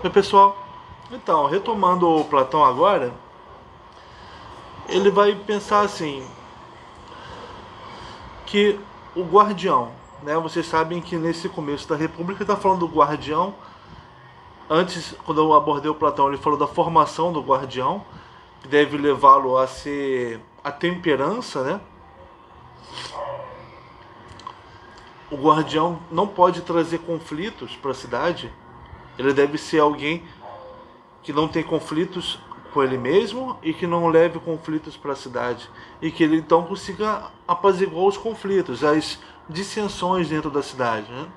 Oi, pessoal. Então, retomando o Platão agora, ele vai pensar assim, que o guardião, né? Vocês sabem que nesse começo da República está falando do guardião. Antes, quando eu abordei o Platão, ele falou da formação do guardião, que deve levá-lo a ser a temperança, né? O guardião não pode trazer conflitos para a cidade. Ele deve ser alguém que não tem conflitos com ele mesmo e que não leve conflitos para a cidade, e que ele então consiga apaziguar os conflitos, as dissensões dentro da cidade, né?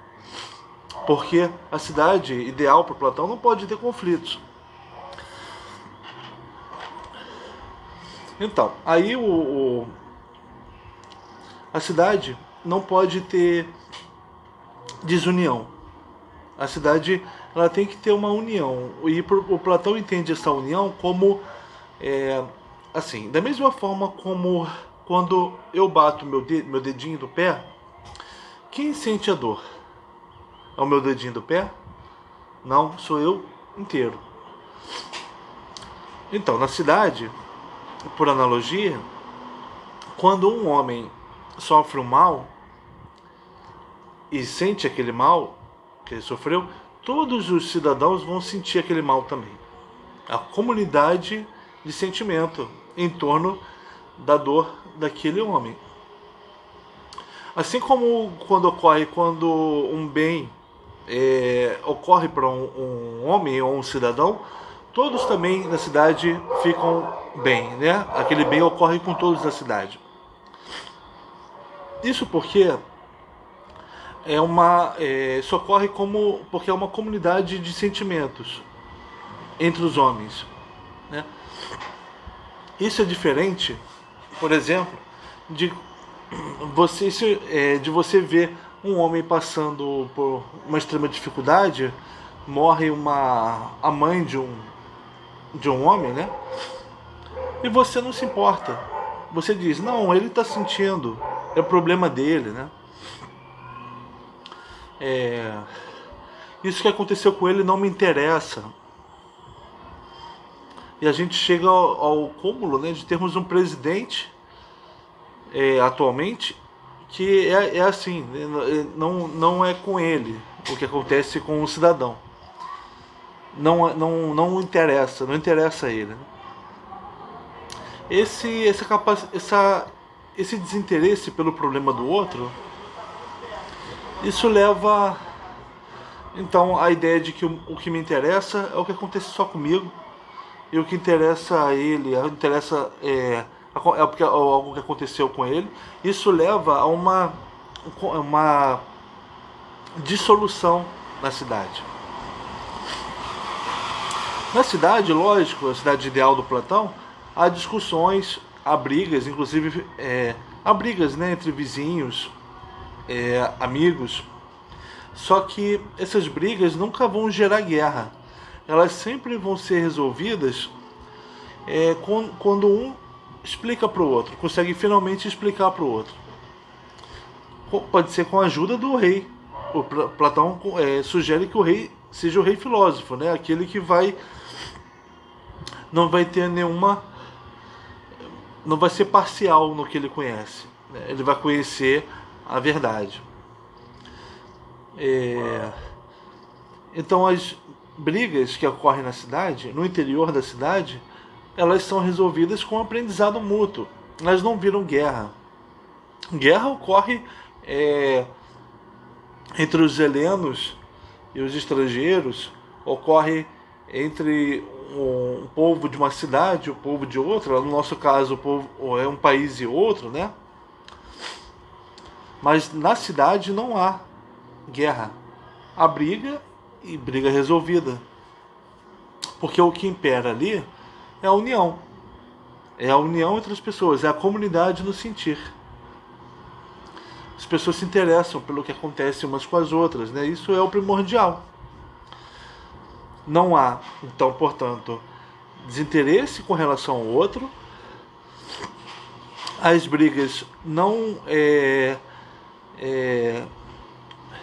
Porque a cidade ideal para Platão não pode ter conflitos. Então, aí a cidade não pode ter desunião. A cidade, ela tem que ter uma união, e o Platão entende essa união como assim, da mesma forma como quando eu bato meu dedinho do pé, quem sente a dor? É o meu dedinho do pé? Não, sou eu inteiro. Então, na cidade, por analogia, quando um homem sofre um mal e sente aquele mal que ele sofreu, todos os cidadãos vão sentir aquele mal também. A comunidade de sentimento em torno da dor daquele homem. Assim como quando um bem ocorre para um homem ou um cidadão, todos também na cidade ficam bem, né? Aquele bem ocorre com todos na cidade. Isso porque isso ocorre porque é uma comunidade de sentimentos entre os homens, né? Isso é diferente, por exemplo, de de você ver um homem passando por uma extrema dificuldade, morre a mãe de um homem, né? E você não se importa. Você diz, não, ele está sentindo, é o problema dele, né? Isso que aconteceu com ele não me interessa. E a gente chega ao cúmulo, né, de termos um presidente atualmente que é assim, não é com ele o que acontece com o cidadão. Não interessa, não interessa a ele, né? Esse desinteresse pelo problema do outro, isso leva então à ideia de que o que me interessa é o que acontece só comigo, e o que interessa a ele, algo que aconteceu com ele. Isso leva a uma dissolução na cidade. Na cidade, lógico, a cidade ideal do Platão, há discussões, há brigas, inclusive há brigas, né, entre vizinhos, amigos. Só que essas brigas nunca vão gerar guerra. Elas sempre vão ser resolvidas quando um explica para o outro, consegue finalmente explicar para o outro. Pode ser com a ajuda do rei. O Platão sugere que o rei seja o rei filósofo, né? Aquele que não vai ter não vai ser parcial no que ele conhece, né? Ele vai conhecer a verdade. Então as brigas que ocorrem na cidade, no interior da cidade, elas são resolvidas com aprendizado mútuo. Elas não viram guerra. Guerra ocorre entre os helenos e os estrangeiros, ocorre entre um povo de uma cidade e o povo de outra. No nosso caso, o povo é um país e outro, né? Mas na cidade não há guerra. Há briga, e briga resolvida. Porque o que impera ali é a união. É a união entre as pessoas, é a comunidade no sentir. As pessoas se interessam pelo que acontece umas com as outras, né? Isso é o primordial. Não há, então, portanto, desinteresse com relação ao outro. As brigas não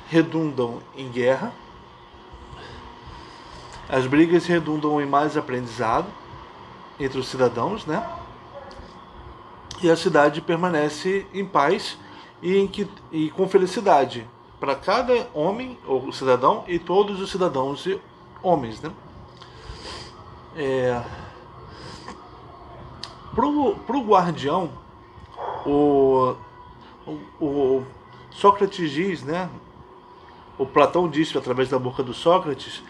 redundam em guerra. As brigas redundam em mais aprendizado entre os cidadãos, né? E a cidade permanece em paz e com felicidade para cada homem ou cidadão e todos os cidadãos e homens, né? Pro guardião, o, o Sócrates diz, né? O Platão disse através da boca do Sócrates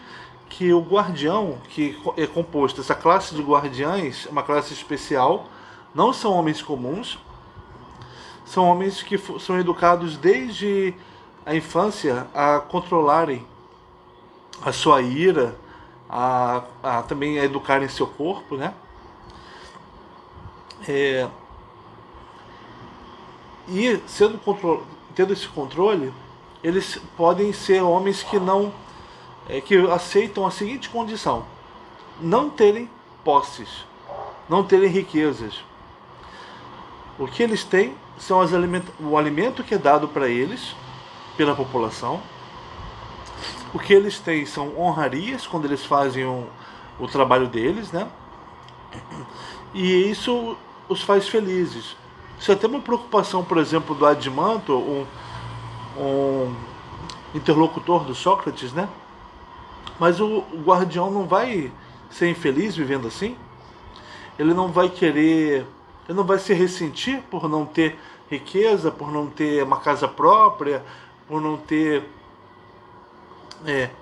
que o guardião, que é composto, essa classe de guardiães, é uma classe especial, não são homens comuns, são homens que são educados desde a infância a controlarem a sua ira, também a educarem seu corpo, né? E tendo esse controle, eles podem ser homens que não que aceitam a seguinte condição: não terem posses, não terem riquezas. O que eles têm são o alimento que é dado para eles pela população. O que eles têm são honrarias quando eles fazem o trabalho deles, né? E isso os faz felizes. Isso é até uma preocupação, por exemplo, do Adimanto, um interlocutor do Sócrates, né? Mas o guardião não vai ser infeliz vivendo assim. Ele não vai querer, ele não vai se ressentir por não ter riqueza, por não ter uma casa própria, por não ter...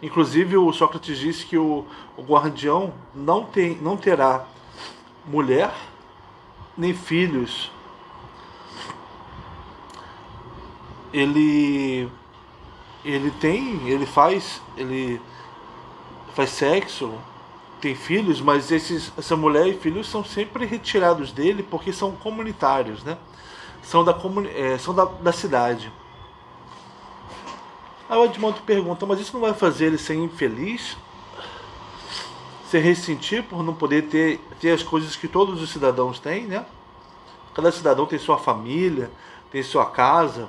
inclusive o Sócrates disse que o guardião não terá mulher nem filhos. Ele faz sexo, tem filhos, mas essa mulher e filhos são sempre retirados dele porque são comunitários, né? São da cidade. Aí o Edmundo pergunta: mas isso não vai fazer ele ser infeliz? Se ressentir por não poder ter as coisas que todos os cidadãos têm, né? Cada cidadão tem sua família, tem sua casa,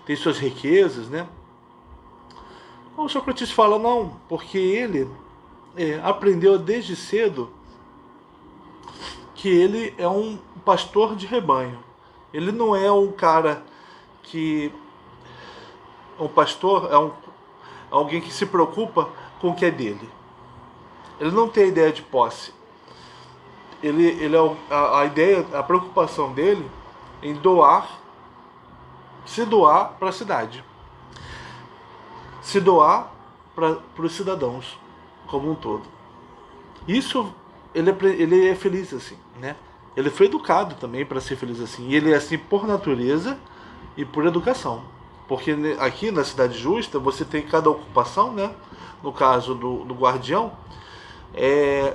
tem suas riquezas, né? O Sócrates fala: não, porque ele aprendeu desde cedo que ele é um pastor de rebanho. Ele não é um cara que... Um pastor é alguém que se preocupa com o que é dele. Ele não tem a ideia de posse. A preocupação dele em se doar para a cidade, se doar para os cidadãos como um todo. Isso ele é feliz assim, né? Ele foi educado também para ser feliz assim. E ele é assim por natureza e por educação. Porque aqui na Cidade Justa você tem cada ocupação, né? No caso do guardião,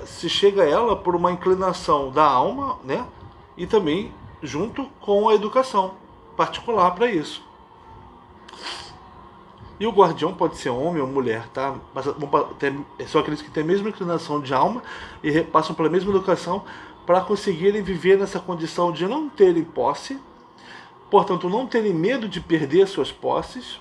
se chega a ela por uma inclinação da alma, né? E também junto com a educação particular para isso. E o guardião pode ser homem ou mulher, tá? Mas são aqueles que têm a mesma inclinação de alma e passam pela mesma educação para conseguirem viver nessa condição de não terem posse, portanto não terem medo de perder suas posses,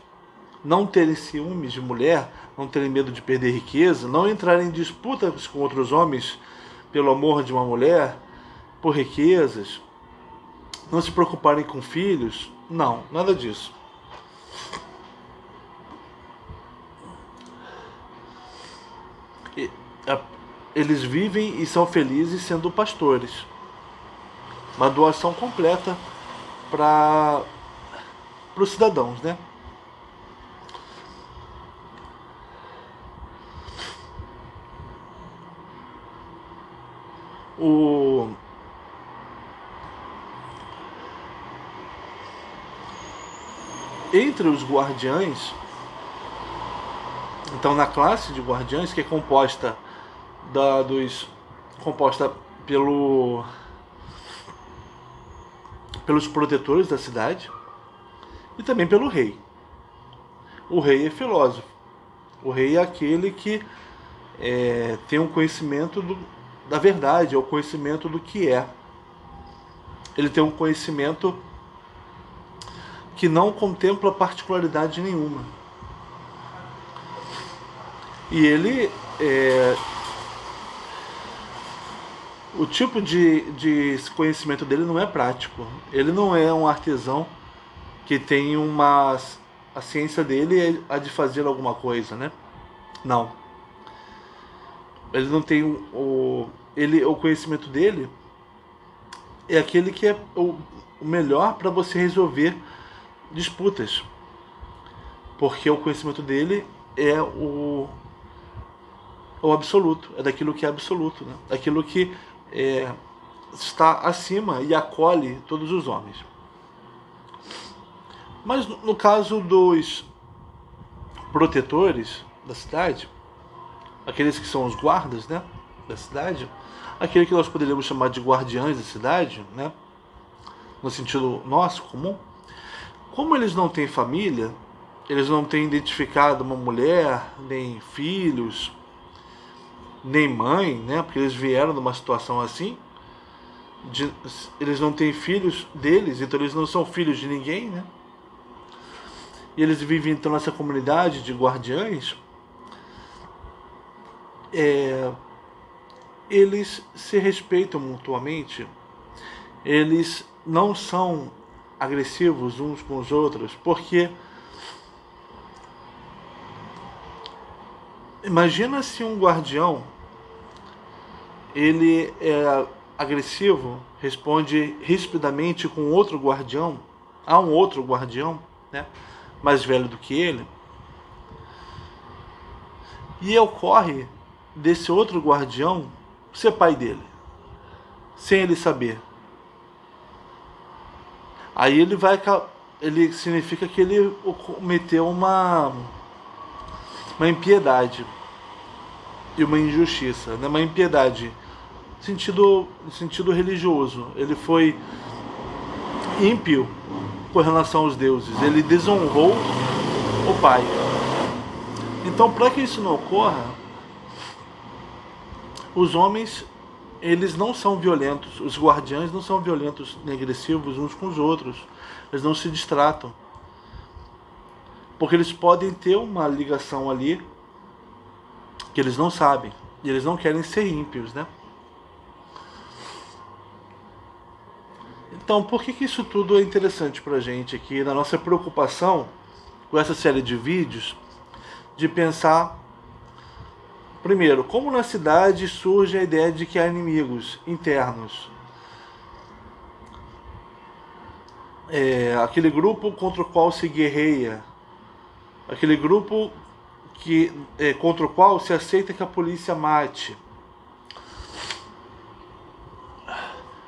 não terem ciúmes de mulher, não terem medo de perder riqueza, não entrarem em disputas com outros homens pelo amor de uma mulher, por riquezas, não se preocuparem com filhos, não, nada disso. Eles vivem e são felizes sendo pastores. Uma doação completa para os cidadãos, né? Entre os guardiães, então na classe de guardiães, que é composta pelos protetores da cidade e também pelo rei. O rei é filósofo. O rei é aquele que tem um conhecimento da verdade, é o conhecimento do que é. Ele tem um conhecimento que não contempla particularidade nenhuma. E ele, o tipo de conhecimento dele não é prático. Ele não é um artesão que tem a ciência dele é a de fazer alguma coisa, né? Não. Ele não tem o conhecimento dele é aquele que é o melhor para você resolver disputas. Porque o conhecimento dele é o absoluto, é daquilo que é absoluto, né? Daquilo que está acima e acolhe todos os homens. Mas no caso dos protetores da cidade, aqueles que são os guardas, né, da cidade, aquele que nós poderíamos chamar de guardiães da cidade, né, no sentido nosso, comum, como eles não têm família, eles não têm identificado uma mulher, nem filhos, nem mãe, né, porque eles vieram numa situação assim, eles não têm filhos deles, então eles não são filhos de ninguém, né, e eles vivem então nessa comunidade de guardiães, eles se respeitam mutuamente, eles não são agressivos uns com os outros, porque imagina se um guardião ele é agressivo, responde rispidamente com outro guardião, a um outro guardião, né, mais velho do que ele, e ocorre desse outro guardião ser pai dele, sem ele saber. Aí ele significa que ele cometeu uma impiedade e uma injustiça, né? Uma impiedade no sentido religioso. Ele foi ímpio com relação aos deuses, ele desonrou o pai. Então, para que isso não ocorra, os homens, eles não são violentos, os guardiães não são violentos nem agressivos uns com os outros, eles não se distratam, porque eles podem ter uma ligação ali que eles não sabem, e eles não querem ser ímpios, né? Então, por que isso tudo é interessante pra gente aqui, na nossa preocupação com essa série de vídeos, de pensar, primeiro, como na cidade surge a ideia de que há inimigos internos. Aquele grupo contra o qual se guerreia, aquele grupo contra o qual se aceita que a polícia mate,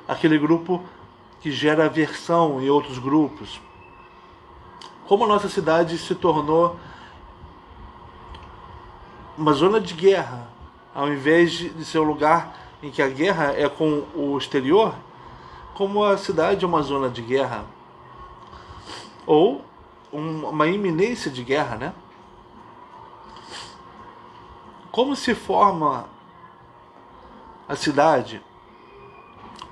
aquele grupo que gera aversão em outros grupos. Como a nossa cidade se tornou uma zona de guerra, ao invés de ser um lugar em que a guerra é com o exterior, como a cidade é uma zona de guerra, ou uma iminência de guerra, né? Como se forma a cidade?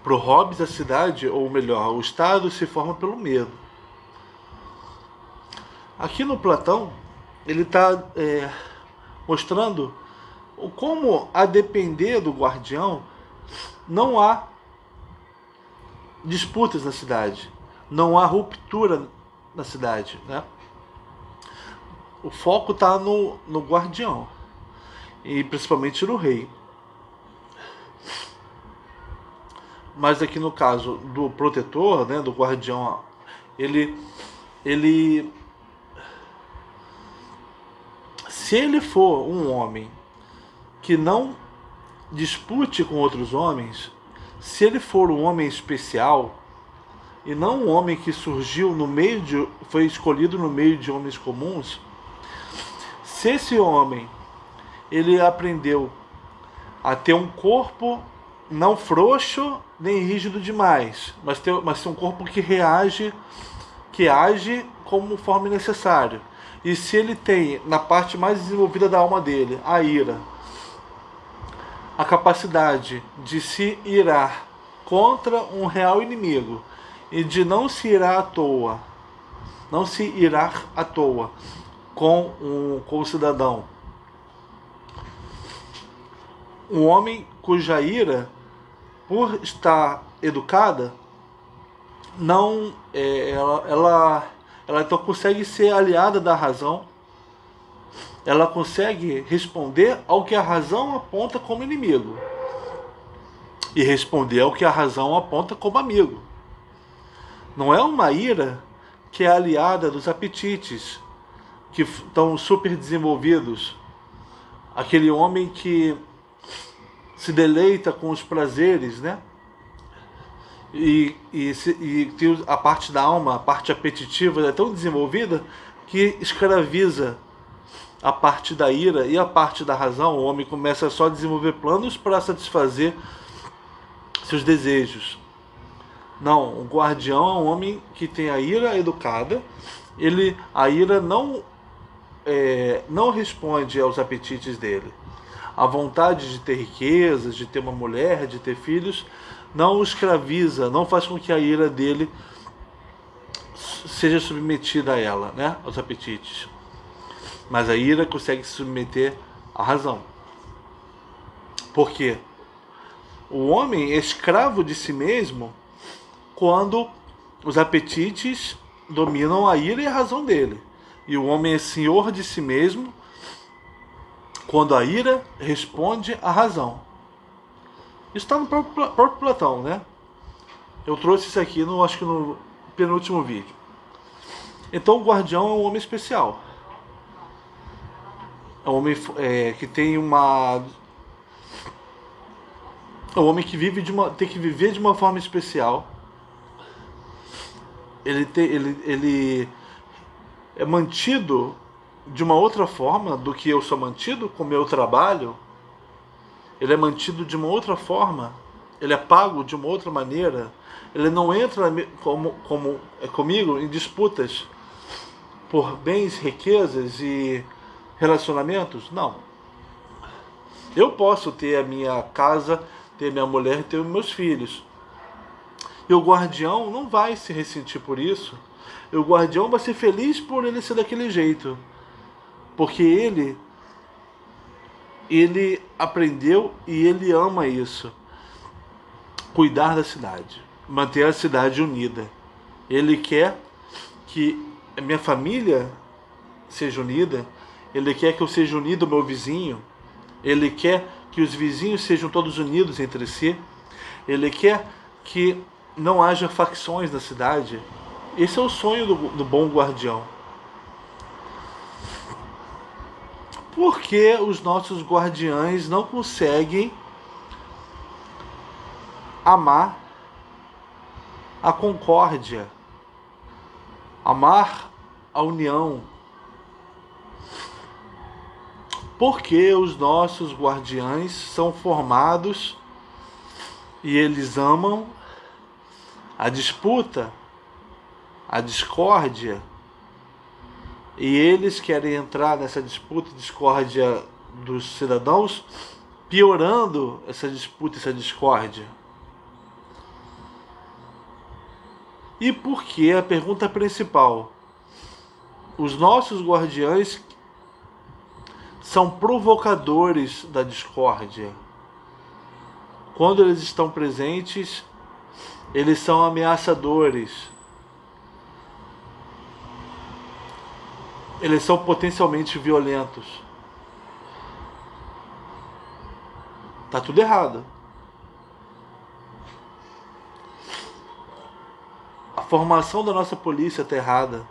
Para o Hobbes, a cidade, ou melhor, o Estado se forma pelo medo. Aqui no Platão, ele está mostrando como, a depender do guardião, não há disputas na cidade, não há ruptura na cidade, né? O foco está no guardião, e principalmente no rei. Mas aqui no caso do protetor, né, do guardião, ele se ele for um homem que não dispute com outros homens, se ele for um homem especial e não um homem que surgiu foi escolhido no meio de homens comuns, se esse homem ele aprendeu a ter um corpo não frouxo nem rígido demais, mas ter um corpo que age conforme necessário. E se ele tem, na parte mais desenvolvida da alma dele, a ira, a capacidade de se irar contra um real inimigo e de não se irar à toa com o cidadão, um homem cuja ira, por estar educada, não ela então consegue ser aliada da razão, ela consegue responder ao que a razão aponta como inimigo e responder ao que a razão aponta como amigo. Não é uma ira que é aliada dos apetites, que estão super desenvolvidos. Aquele homem que se deleita com os prazeres, né? E tem a parte da alma, a parte apetitiva é tão desenvolvida que escraviza a parte da ira e a parte da razão. O homem começa só a desenvolver planos para satisfazer seus desejos. Não, o guardião é um homem que tem a ira educada. A ira não responde aos apetites dele. A vontade de ter riquezas, de ter uma mulher, de ter filhos, não o escraviza, não faz com que a ira dele seja submetida a ela, né? Aos apetites. Mas a ira consegue se submeter à razão. Por quê? O homem é escravo de si mesmo quando os apetites dominam a ira e a razão dele. E o homem é senhor de si mesmo quando a ira responde à razão. Isso está no próprio Platão, né? Eu trouxe isso aqui, acho que no penúltimo vídeo. Então o guardião é um homem especial. É um homem que tem uma... É um homem que tem que viver de uma forma especial. Ele é mantido de uma outra forma do que eu sou mantido com o meu trabalho. Ele é mantido de uma outra forma, ele é pago de uma outra maneira, ele não entra comigo em disputas por bens, riquezas e relacionamentos. Não. Eu posso ter a minha casa, ter minha mulher, ter meus filhos. E o guardião não vai se ressentir por isso. E o guardião vai ser feliz por ele ser daquele jeito. Porque ele aprendeu e ele ama isso. Cuidar da cidade. Manter a cidade unida. Ele quer que a minha família seja unida. Ele quer que eu seja unido ao meu vizinho. Ele quer que os vizinhos sejam todos unidos entre si. Ele quer que não haja facções na cidade. Esse é o sonho do bom guardião. Por que os nossos guardiães não conseguem amar a concórdia, amar a união? Porque os nossos guardiães são formados e eles amam a disputa, a discórdia, e eles querem entrar nessa disputa e discórdia dos cidadãos, piorando essa disputa e essa discórdia. E por que? A pergunta principal. Os nossos guardiães são provocadores da discórdia. Quando eles estão presentes, eles são ameaçadores. Eles são potencialmente violentos. Tá tudo errado. A formação da nossa polícia tá errada.